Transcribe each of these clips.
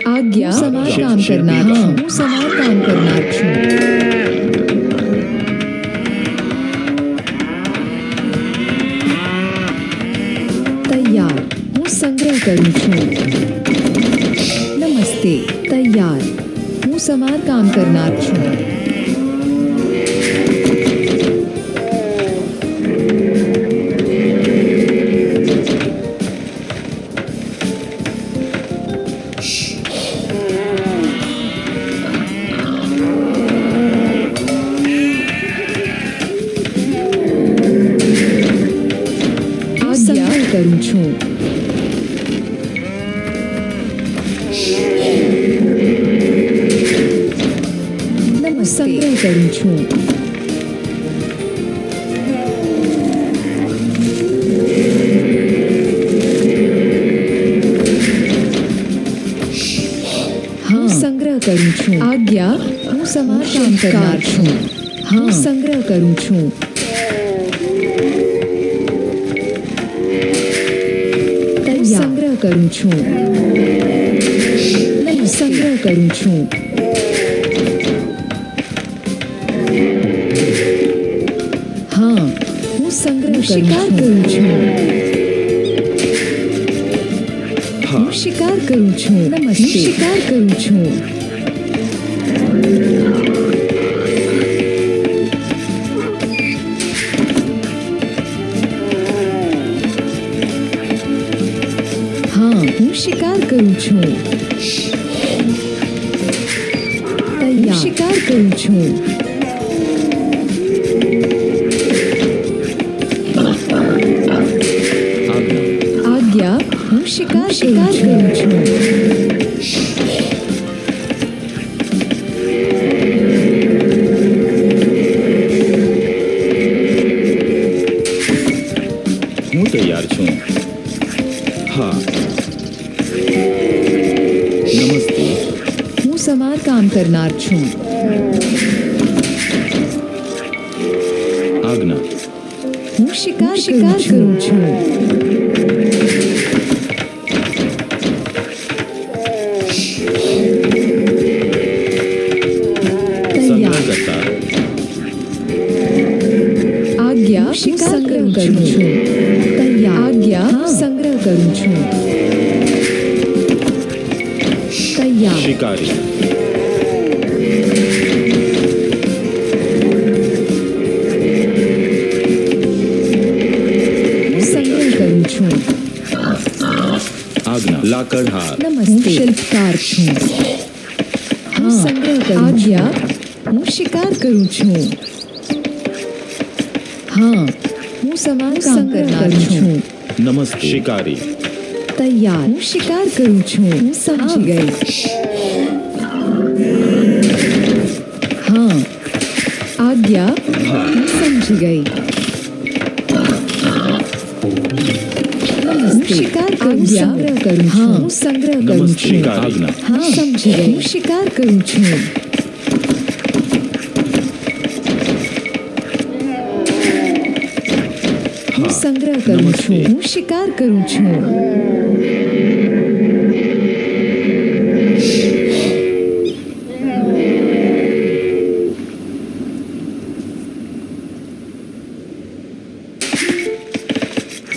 આજ્ઞા સમાર કામ કરનાર છું. હું સમાર કામ કરનાર છું. તૈયાર. હું સંગ્રહ કરું છું. નમસ્તે. તૈયાર. હું સમાર કામ કરનાર છું. કરું છું. સંગ્રહ કરું છું. હા, સંગ્રહ કરું છું. આજ્ઞા. હું સમાર કામ કરનાર છું. હા, સંગ્રહ કરું છું. સંગ્રહ કરું છું. સંગ્રહ કરું છું. હા, હું સંગ્રહ શિકાર કરું છું. હું શિકાર કરું છું. નમસ્તે. શિકાર કરું છું. હા, હું શિકાર કરું છું. તૈયાર. શિકાર કરું છું. આજ્ઞા. હું શિકાર કરું છું. હું તૈયાર છું. હા. નમસ્તે. હું સમાર કામ કરનાર છું. આજ્ઞા. હું શિકાર કરું છું. સંગ્રહ કરતા. આજ્ઞા. શિકાર કરું છું. તૈયાર. આજ્ઞા. સંગ્રહ કરું છું. તૈયાર. શિકારી. સંગ્રહ કરું છું. આજ્ઞા. લાકડહાર. નમસ્તે. શિલ્પકાર છું. હા, સંગ્રહ કરું. આજ્ઞા. હું શિકાર કરું છું. હા, હું સમાર કામ કરનાર છું. નમસ્તે. શિકારી. તૈયાર. હું શિકાર કરું છું. હું સમજી ગઈ. હા, આજ્ઞા. હું સમજી ગઈ. નમસ્તે. શિકાર કરું. સંગ્રહ કરું છું. હું સંગ્રહ કરું નમસ્તે. છું. આજ્ઞા. હા, સમજી ગઈ. હું શિકાર કરું છું. હું સંગ્રહ કરું છું. હું શિકાર કરું છું.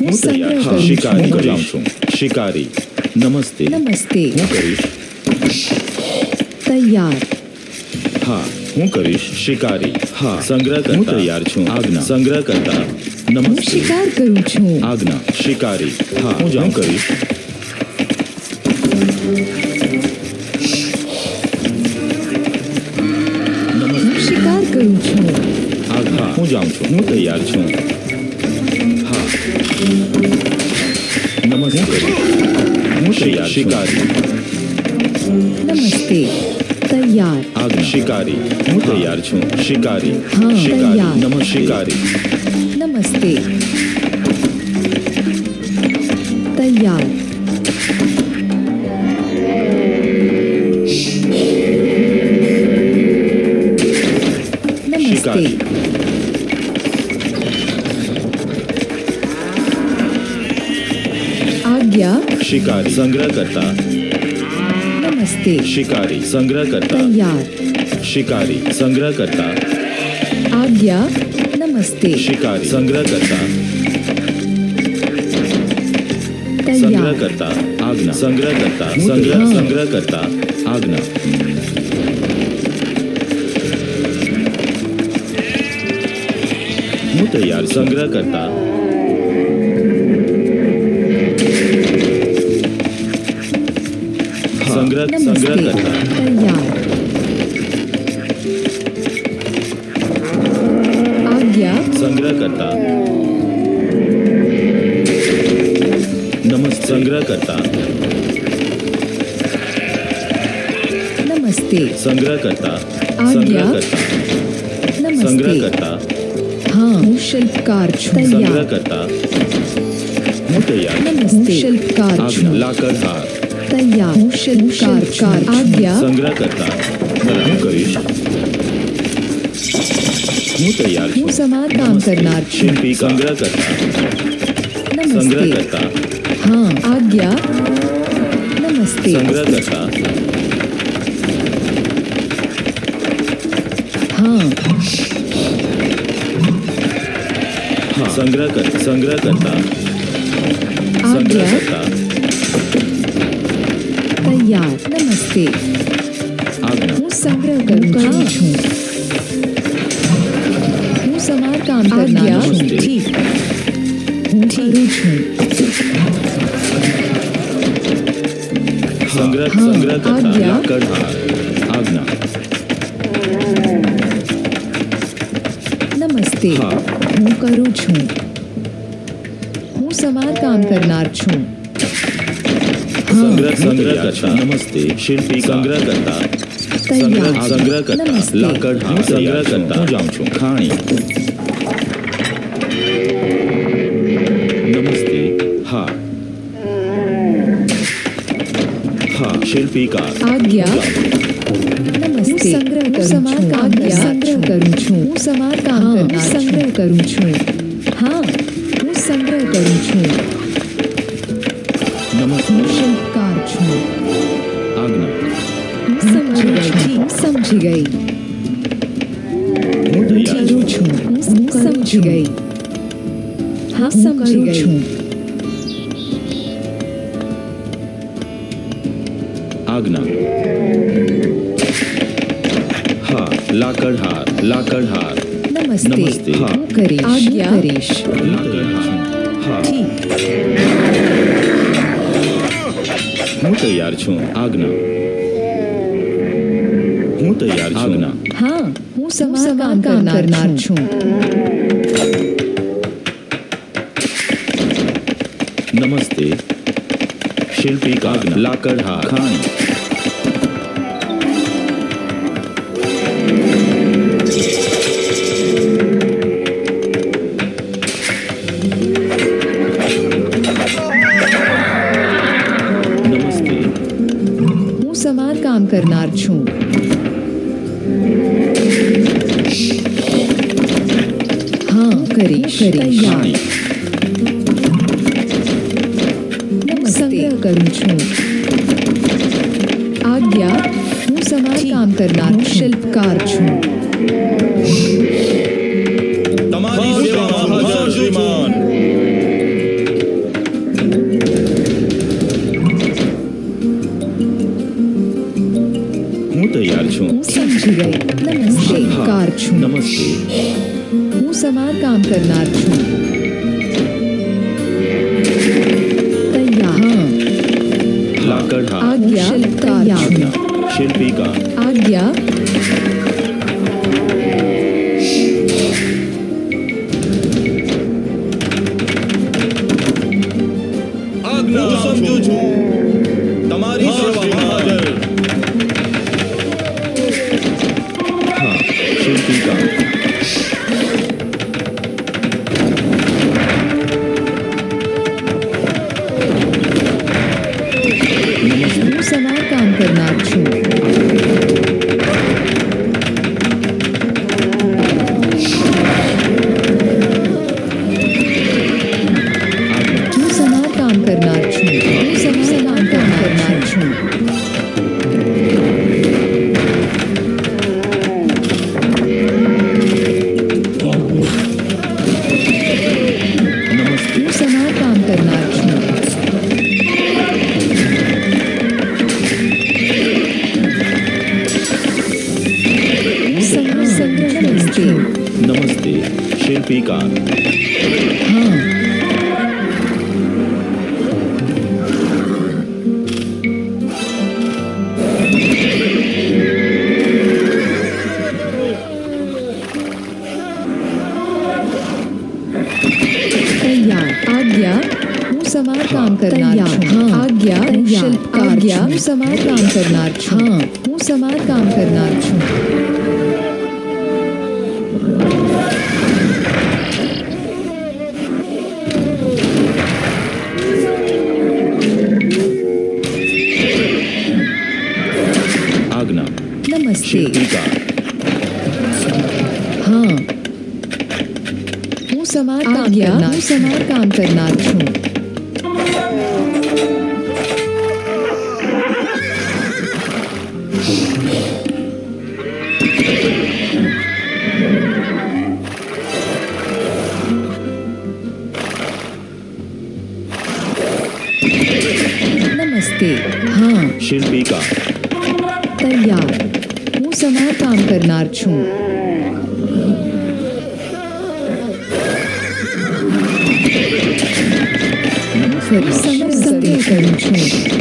હું સંગ્રહ કરું શિકારી છું. જાઉં છું. શિકારી. નમસ્તે. નમસ્તે. હું કરીશ. તૈયાર. હા, હું કરીશ. શિકારી. હા, સંગ્રહ કરતા. હું તૈયાર છું. આજ્ઞા. સંગ્રહ કરતા. હું નમસ્તે. શિકાર કરું છું. આજ્ઞા. શિકારી. હા, હું જાઉં કરીશ. હું શિકાર કરું છું. આજ્ઞા. હું જાઉં છું. હું તૈયાર છું. હા. નમસ્તે. હું તૈયાર. શિકારી. નમસ્તે. તૈયાર. આજ્ઞા. શિકારી. હું તૈયાર છું. શિકારી. હા, શિકારી. તૈયાર. નમસ્તે. શિકારી. નમસ્તે. તૈયાર. નમસ્તે. શિકારી. આજ્ઞા. શિકારી. સંગ્રહ કરતા. नमस्ते शिकारी संग्रहकर्ता तैयार शिकारी संग्रहकर्ता आज्ञा नमस्ते शिकारी संग्रहकर्ता तैयार संग्रहकर्ता आज्ञा संग्रहकर्ता संग्रहकर्ता आज्ञा हूँ तैयार संग्रहकर्ता नमस्ते संग्रहकर्ता तैयार आज्ञा संग्रहकर्ता नमस्ते संग्रहकर्ता नमस्ते संग्रहकर्ता आज्ञा संग्रहकर्ता नमस्ते संग्रहकर्ता हाँ हूँ शिल्पकार छूं तैयार संग्रहकर्ता हूँ तैयार नमस्ते शिल्पकार आज्ञा छूं लाकर हार तैयार हूँ शिल्पकार आज्ञा संग्रहकर्ता हूँ करीश हूँ तैयार हूँ छूं समार काम करनार छूं शिल्पी संग्रहकर्ता नमस्ते संग्रहकर्ता हाँ आज्ञा नमस्ते संग्रहकर्ता हाँ हाँ संग्रहकर्ता आज्ञा संग्रहकर्ता तैयार नमस्ते आज्ञा हूँ संग्रह करूँ छूं हूँ समार काम करनार छूं नमस्ते। ठीक हूँ करूँ छूं संग्रहकर्ता आज्ञा। लाकर हार आज्ञा नमस्ते हाँ। हूँ करूँ छूं हूँ समार काम करनार छूं संग्रहकर्ता नमस्ते शिल्पी संग्रहकर्ता तैयार संग्रहकर्ता नमस्ते लाकर हार संग्रहकर्ता हूँ जाऊँ छूं खाणी नमस्ते हाँ हाँ शिल्पीकार आज्ञा नमस्ते संग्रह करूँ समार काम संग्रह करूँ छूं हूँ समार काम करनार संग्रह करूँ छूं हाँ हूँ संग्रह करूँ छूं नमस्ते हूँ शिल्पकार छूं आज्ञा समझ गई समझ गई हूँ तैयार करूँ छूं समझ गई हाँ समझ गई आज्ञा हाँ लाकर हार नमस्ते नमस्ते। हाँ। हूँ करीश आज्ञा करीश लाकर हार हाँ ठीक हूँ तैयार छूं आज्ञा हूँ तैयार छूं आज्ञा हाँ हूँ समार काम करनार छूं नमस्ते शिल्पी का आज्ञा लाकर हार खाणी नमस्ते हूँ समार काम करनार छूं हाँ करीश तैयार खाणी नमस्ते करूँ छूं आज्ञा हूँ समार काम करनार शिल्पकार छूं तुम्हारी सेवा महाराज श्रीमान हूँ तैयार छूं हूँ समझ गई नमस्ते कार छूं नमस्ते हूँ समार काम करनार छूं तैयार हाँ लाकर हार आज्ञा शिल्पकार आज्ञा छूं शिल्पी का आज्ञा आज्ञा समझू छूं तुम्हारी सेवा महाराज हाँ शिल्पी का हूँ समार काम करनार छूं शिल्पीकार हाँ तैयार आज्ञा હું સમાર કામ કરનાર છું હા આज्ञा આज्ञा હું સમાર કામ કરનાર છું હા હું સમાર કામ કરનાર છું आज्ञा નમસ્તે शिल्पीकार हाँ હું સમાર કામ કરનાર હું સમાર કામ કરનાર છું નમસ્તે हाँ शिल्पीकार તૈયાર હું સમાર કામ કરનાર છું સંગ્રહ કરું છું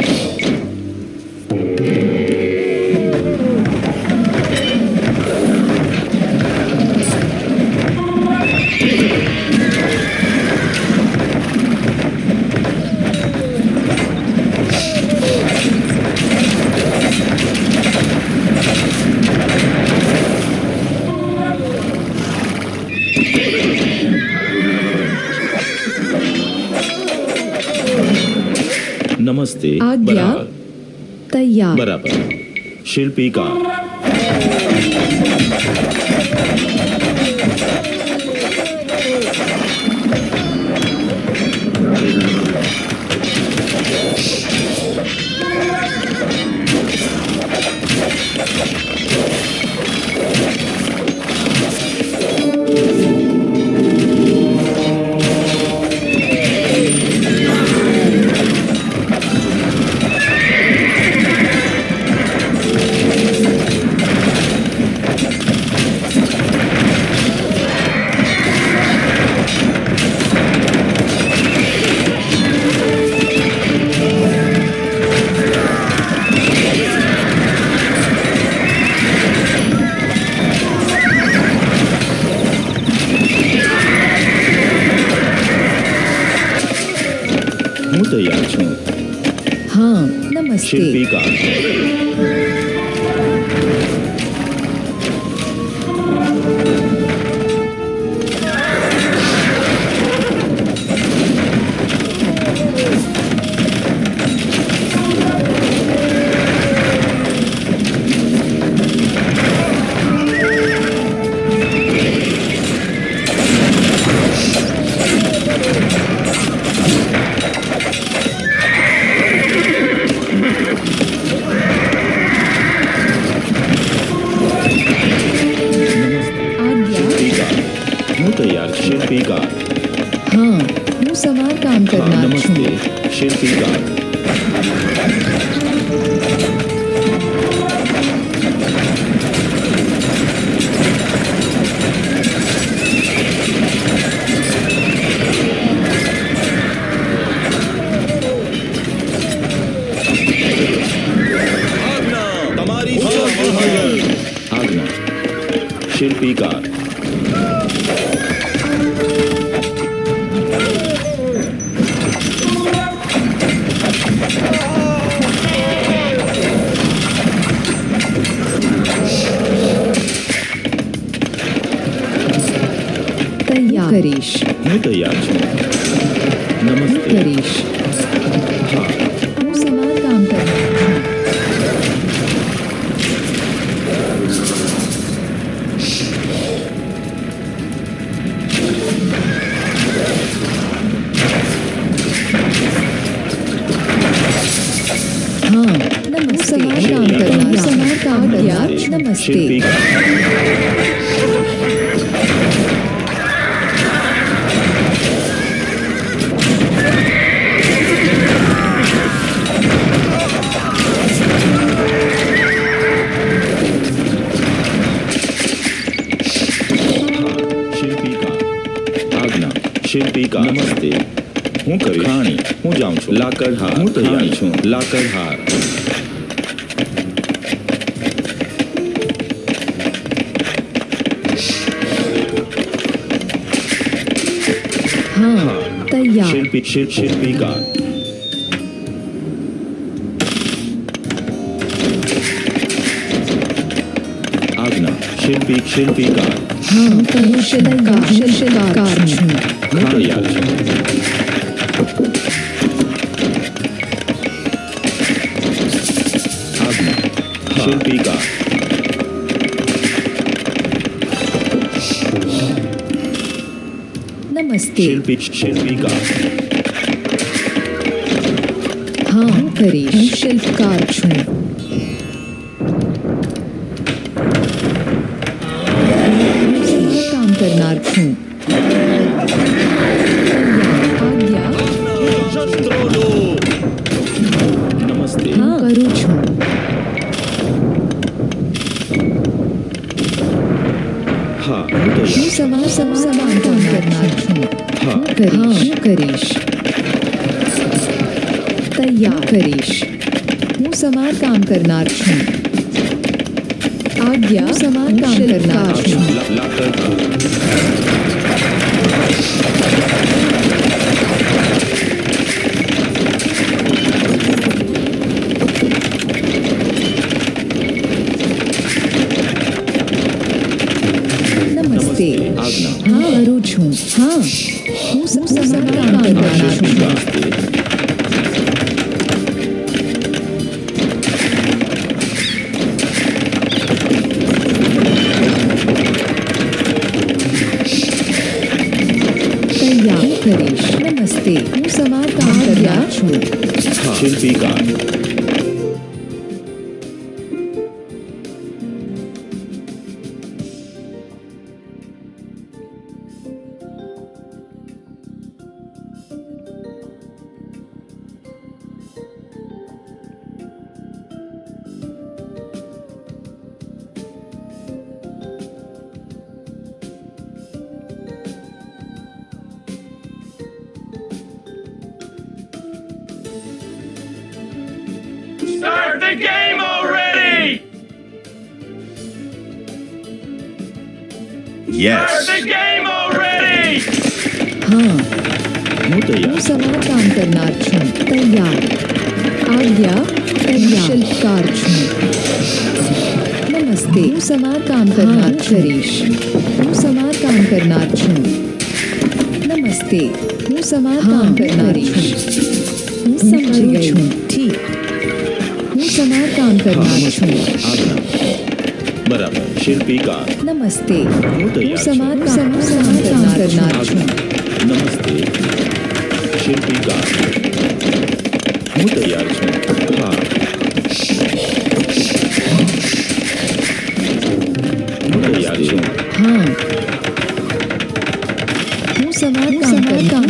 नमस्ते आज्ञा बराबर તૈયાર बराबर शिल्पीकार હું તૈયાર છું हाँ नमस्ते शिल्पीकार आज्ञा शिल्पीकार હું તૈયાર છું शिल्पीकार हाँ હું સમાર કામ हाँ, કરનાર છું नमस्ते शिल्पीकार તમારી સેવા आज्ञा शिल्पीकार તૈયાર કરીશ હું તૈયાર છું હું નમસ્તે કરીશ हाँ હું સમાર કામ કરનાર છું हाँ नमस्ते समार काम करनार समार काम करनार नमस्ते शिल्पीकार शिल्पीकार શિલ્પીકાર નમસ્તે હું કરીશ ખાણી હું જાઉં છું લાકડહાર હું તૈયાર છું લાકડહાર हाँ तैयार શિલ્પીકાર આજ્ઞા શિલ્પીકાર हाँ હું શિલ્પકાર છું હું તૈયાર છું આજ્ઞા શિલ્પીકાર नमस्ते શિલ્પીકાર हाँ હું કરીશ હું શિલ્પકાર છું કામ કરનાર છું આજ્ઞા શસ્ત્રો લો નમસ્તે हाँ કરું છું હા હું તૈયાર હું સમાન કામ કરનાર છું હા હું કરીશ તૈયાર કરીશ હું સમાન કામ કરનાર છું આજ્ઞા હું સમાન કામ કરનાર છું લાકડહાર નમસ્તે આજ્ઞા हाँ કરું છું हाँ હું સમાન કામ કરનાર છું નમસ્તે તૈયાર કરીશ નમસ્તે હું સમાન કામ કરનાર છું હા શિલ્પીકાર Start the game already! Yes Start the game already! हाँ હું તૈયાર હું સમાન કામ કરનાર છું તૈયાર આજ્ઞા તૈયાર શિલ્પકાર છું નમસ્તે હું સમાન કામ કરનાર કરીશ હું સમાન કામ કરનાર છું નમસ્તે હું સમાન કામ કરનાર છું હું સમજી ગઈ છું ઠીક હું સમાન કામ કરનાર છું આજ્ઞા બરાબર શિલ્પીકાર નમસ્તે હું હું તૈયાર સમાન છું કામ કરનાર છું નમસ્તે શિલ્પીકાર હું તૈયાર છું હા હું તૈયાર છું हाँ હું સમાન કામ કરનાર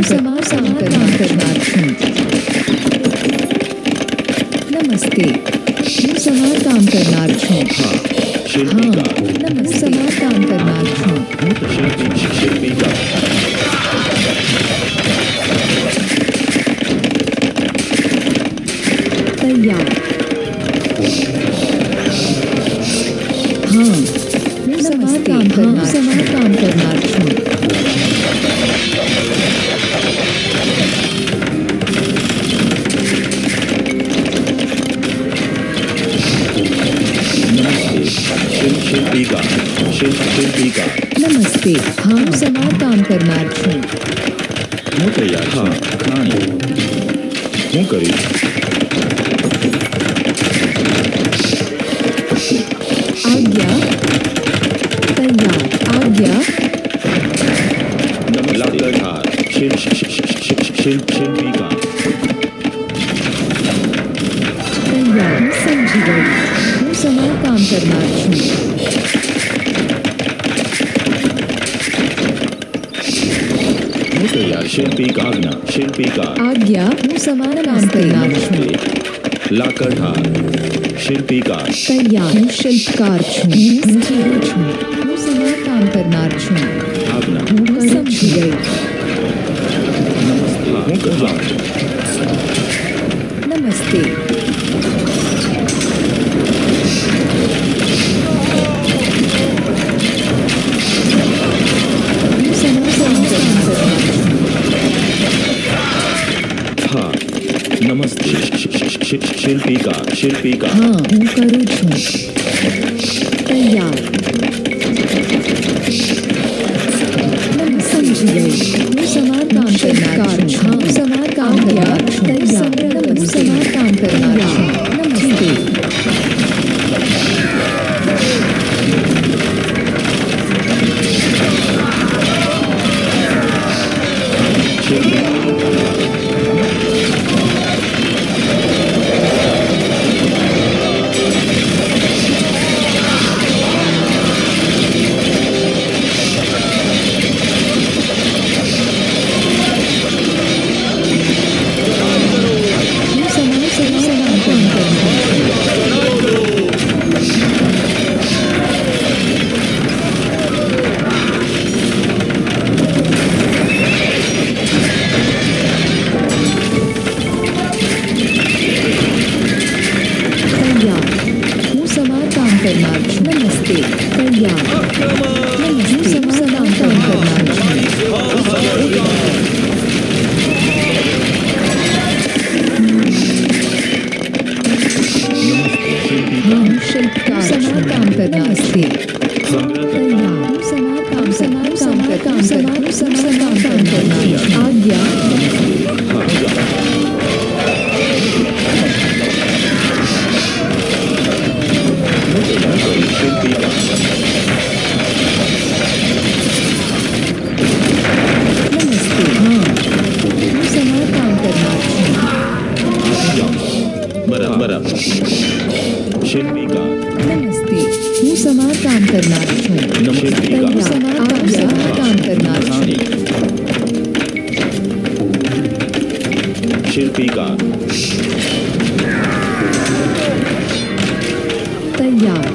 છું નમસ્તે હું સમાન કામ કરનાર છું હા हाँ શિલ્પીકાર નમસ્તે સમાન કામ કરનાર છું હું તો શિલ્પીકાર તૈયાર हाँ હું સમાન કામ કરનાર છું નમસ્તે શિલ્પીકાર શિલ્પીકાર નમસ્તે हाँ હું સમાન કામ કરનાર છું હું તૈયાર હા ખાણી હું કરીશ આજ્ઞા તૈયાર આજ્ઞા લાકડહાર શિલ્પીકાર તૈયાર હું સમજી ગઈ હું સમાન કામ કરનાર છું હું તૈયાર શિલ્પીકાર શિલ્પીકાર આજ્ઞા હું સમાન કામ કરનાર છું નમસ્તે લાકડહાર શિલ્પીકાર તૈયાર હું શિલ્પકાર છું હું જીવું છું હું સમાન કામ કરનાર છું આજ્ઞા હું સમજી ગઈ हूँ कहाँ नमस्ते हाँ नमस्ते शिल्पी का हाँ हूँ करूँ छूँ तैयार समझ गई हूँ समार काम करना छूँ हाँ समार काम करना छूँ तैयार समार काम करना छूँ नमस्ते नमस्ते तैयार नमस्ते समाधान काम करना हाँ शिल्पकार समाधान काम करना नमस्ते तैयार समाधान काम करना आज्ञा नमस्ते हाँ समाधान काम करना बराबर शिल्पी का नमस्ते हूँ समार काम करना छूँ समार काम करना शिल्पी का तैयार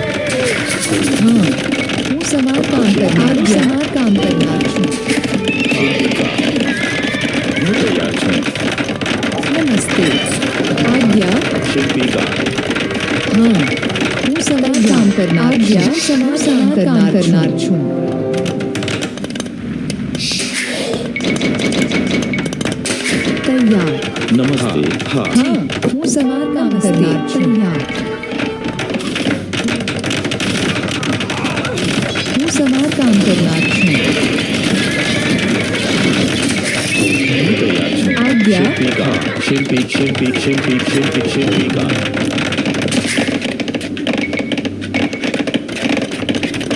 हाँ हूँ समार काम करना नमस्ते आज्ञा शिल्पी का हाँ हूँ समार काम करना आज्ञा समार काम करना छूँ तैयार नमस्ते हाँ हाँ हूँ समार काम करना तैयार हूँ समार काम करना आज्ञा शिल्पी का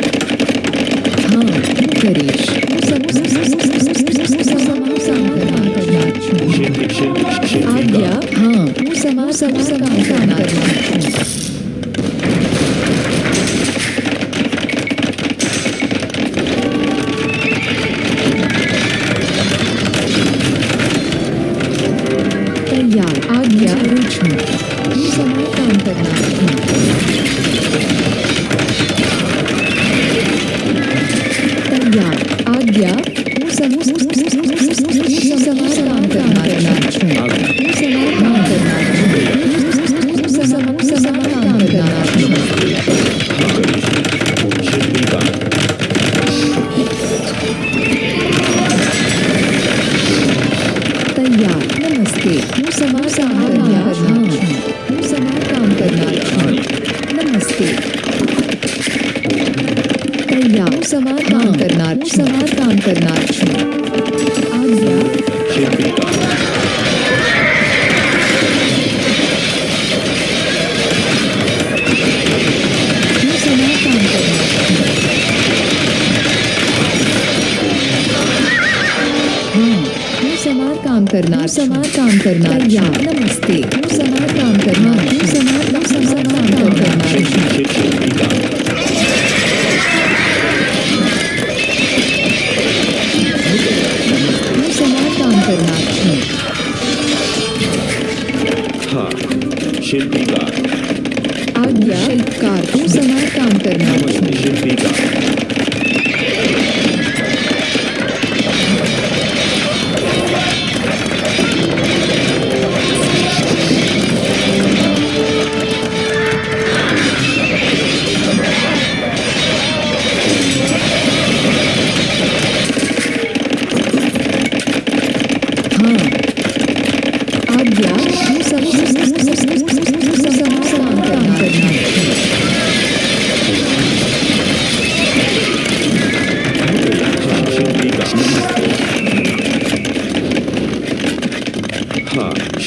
हाँ हूँ करीश आज्ञा हाँ हूँ समार काम करना तैयार आज्ञा छूँ हूँ समार काम करना तैयार आज्ञा हूँ समार काम करना छूँ हूँ समार काम करना समार काम करना शिल्पी का तैयार नमस्ते हूँ समार काम करना नमस्ते तैयार समार काम करना आज्ञा शिल्पी का हूँ समार काम करना हाँ हूँ समार काम करना तैयार नमस्ते हूँ समार काम करना शिल्पी का हूँ समार काम करना हाँ शिल्पी का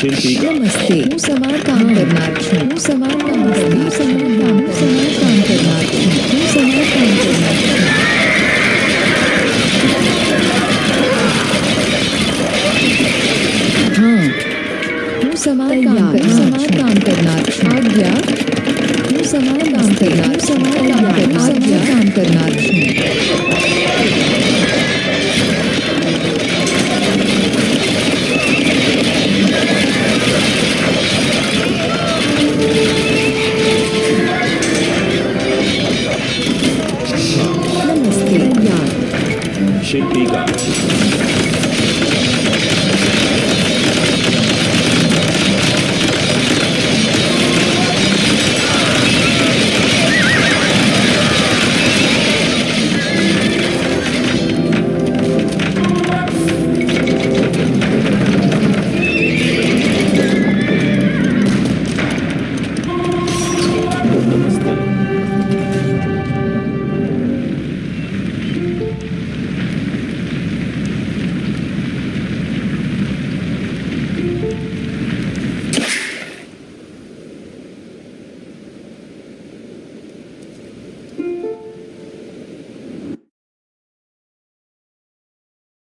શિલ્પિકા નમસ્તે હું સમારકામ કરનાર છું હું સમારકામ કરનાર સમારકામ કરનાર છું હું સમારકામ કરનાર છું હા હું સમારકામ કરનાર છું આજ્ઞા હું સમારકામ કરનાર સમારકામ કરનાર છું શિલ્પિકા